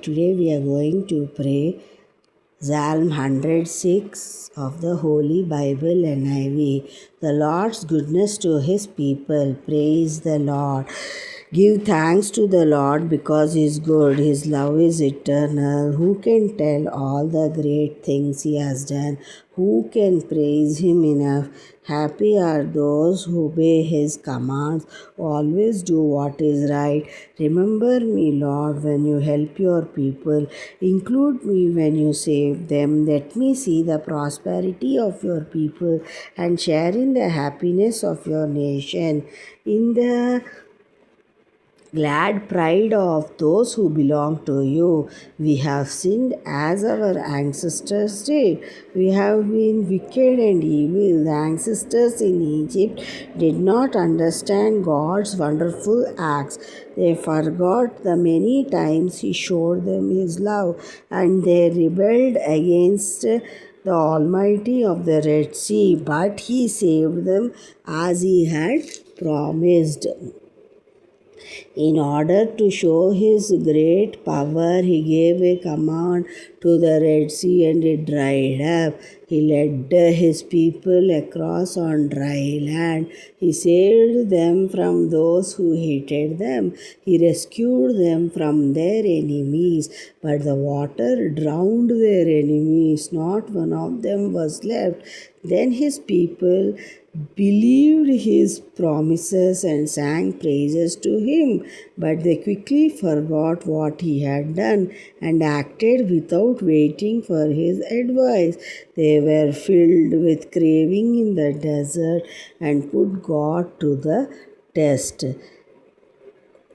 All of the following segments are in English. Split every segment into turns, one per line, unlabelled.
Today we are going to pray Psalm 106 of the Holy Bible NIV. The Lord's goodness to his people. Praise the Lord. Give thanks to the Lord because he is good. His love is eternal. Who can tell all the great things he has done? Who can praise him enough? Happy are those who obey his commands, always do what is right. Remember me, Lord, when you help your people. Include me when you save them. Let me see the prosperity of your people and share in the happiness of your nation. In the glad pride of those who belong to you. We have sinned as our ancestors did. We have been wicked and evil. The ancestors in Egypt did not understand God's wonderful acts. They forgot the many times He showed them His love, and they rebelled against the Almighty of the Red Sea, but He saved them as He had promised. In order to show his great power, he gave a command to the Red Sea and it dried up. He led his people across on dry land. He saved them from those who hated them. He rescued them from their enemies. But the water drowned their enemies. Not one of them was left. Then his people believed his promises and sang praises to him, but they quickly forgot what he had done and acted without waiting for his advice. They were filled with craving in the desert and put God to the test.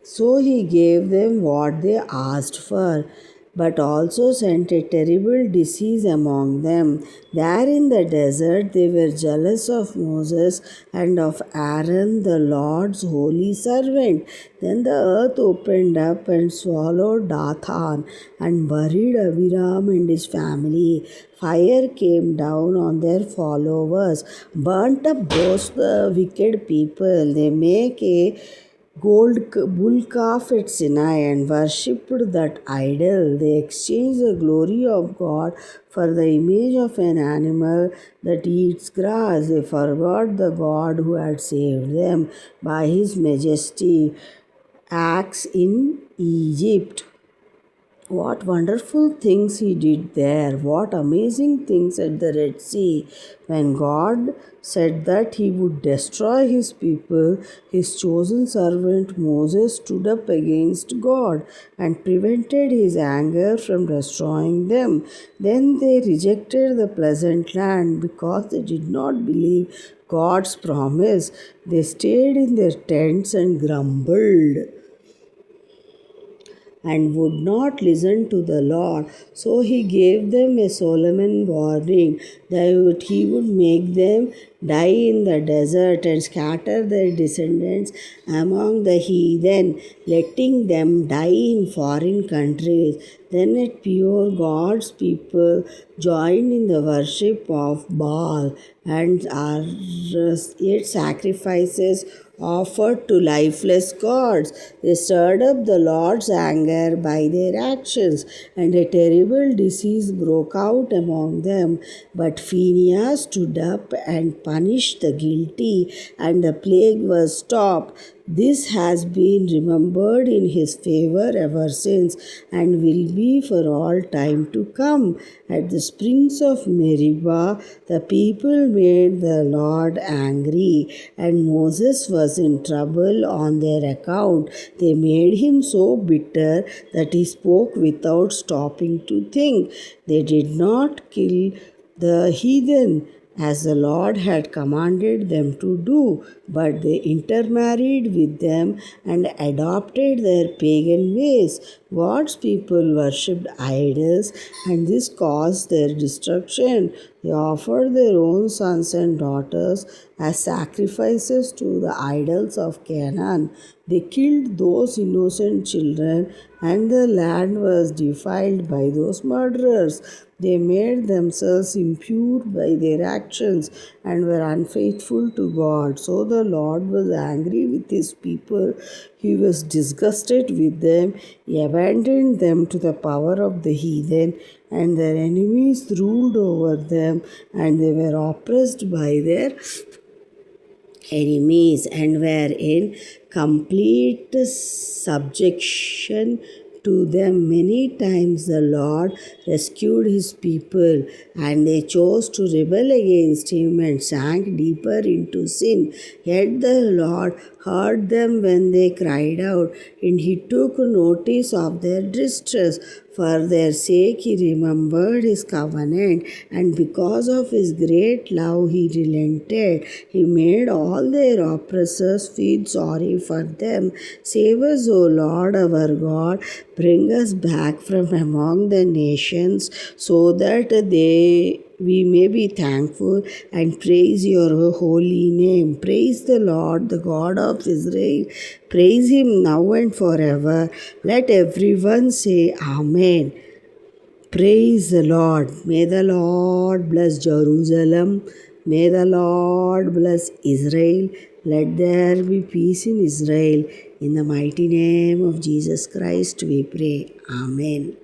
So he gave them what they asked for, but also sent a terrible disease among them. There in the desert they were jealous of Moses and of Aaron, the Lord's holy servant. Then the earth opened up and swallowed Dathan and buried Abiram and his family. Fire came down on their followers, burnt up those wicked people. They make a gold bull calf at Sinai and worshipped that idol. They exchanged the glory of God for the image of an animal that eats grass. They forgot the God who had saved them by his majesty acts in Egypt. What wonderful things he did there. What amazing things at the Red Sea. When God said that he would destroy his people, his chosen servant Moses stood up against God and prevented his anger from destroying them. Then they rejected the pleasant land because they did not believe God's promise. They stayed in their tents and grumbled and would not listen to the Lord. So he gave them a solemn warning that he would make them die in the desert and scatter their descendants among the heathen, letting them die in foreign countries. Then at Peor, God's people joined in the worship of Baal and ate sacrifices offered to lifeless gods. They stirred up the Lord's anger by their actions, and a terrible disease broke out among them. But Phinehas stood up and punished the guilty, and the plague was stopped. This has been remembered in his favor ever since and will be for all time to come. At the springs of Meribah, the people made the Lord angry, and Moses was in trouble on their account. They made him so bitter that he spoke without stopping to think. They did not kill the heathen as the Lord had commanded them to do, but they intermarried with them and adopted their pagan ways. God's people worshipped idols, and this caused their destruction. They offered their own sons and daughters as sacrifices to the idols of Canaan. They killed those innocent children, and the land was defiled by those murderers. They made themselves impure by their actions and were unfaithful to God. So the Lord was angry with his people. He was disgusted with them. He abandoned them to the power of the heathen, and their enemies ruled over them, and they were oppressed by their enemies and were in complete subjection to them. Many times the Lord rescued his people, and they chose to rebel against him and sank deeper into sin. Yet the Lord heard them when they cried out, and he took notice of their distress. For their sake he remembered his covenant, and because of his great love he relented. He made all their oppressors feel sorry for them. Save us, O Lord our God. Bring us back from among the nations, so that we may be thankful and praise your holy name. Praise the Lord, the God of Israel. Praise him now and forever. Let everyone say Amen. Praise the Lord. May the Lord bless Jerusalem. May the Lord bless Israel. Let there be peace in Israel. In the mighty name of Jesus Christ, we pray. Amen.